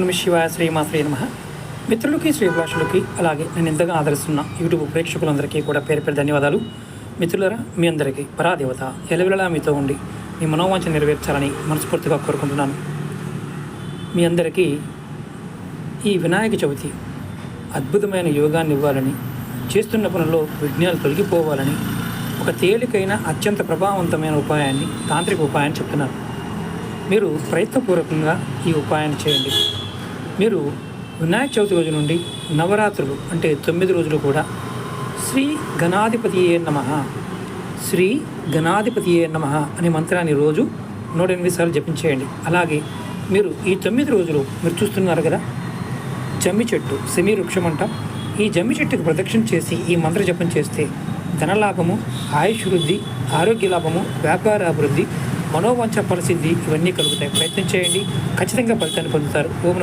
నమ శివాయ శ్రీమాత్రే నమః. మిత్రులకి శ్రీభిలాషులకి అలాగే నేను ఇంతగా ఆదరిస్తున్న యూట్యూబ్ ప్రేక్షకులందరికీ కూడా పేరు పేరు ధన్యవాదాలు. మిత్రులరా, మీ అందరికీ పరాదేవత ఎలవెలలా మీతో ఉండి మీ మనోవాంఛ నెరవేర్చాలని మనస్ఫూర్తిగా కోరుకుంటున్నాను. మీ అందరికీ ఈ వినాయక చవితి అద్భుతమైన యోగాన్ని ఇవ్వాలని, చేస్తున్న పనుల్లో విఘ్నాలు తొలగిపోవాలని ఒక తేలికైన అత్యంత ప్రభావవంతమైన ఉపాయాన్ని, తాంత్రిక ఉపాయాన్ని చెప్తున్నాను. మీరు ప్రయత్నపూర్వకంగా ఈ ఉపాయాన్ని చేయండి. మీరు వినాయక చవితి రోజు నుండి నవరాత్రులు అంటే 9 రోజులు కూడా శ్రీ గణాధిపతియే నమః, శ్రీ గణాధిపతియే నమః అనే మంత్రాన్ని రోజు 108 సార్లు జపించేయండి. అలాగే మీరు ఈ 9 రోజులు మీరు చూస్తున్నారు కదా, జమ్మి చెట్టు, సెమీ వృక్షం అంటాం. ఈ జమ్మి చెట్టుకు ప్రదక్షిణ చేసి ఈ మంత్ర జపం చేస్తే ధనలాభము, ఆయుష్ వృద్ధి, ఆరోగ్య లాభము, వ్యాపార అభివృద్ధి, మనోవాంఛ పరిస్థితి ఇవన్నీ కలుగుతాయి. ప్రయత్నం చేయండి, ఖచ్చితంగా ఫలితాన్ని పొందుతారు. ఓం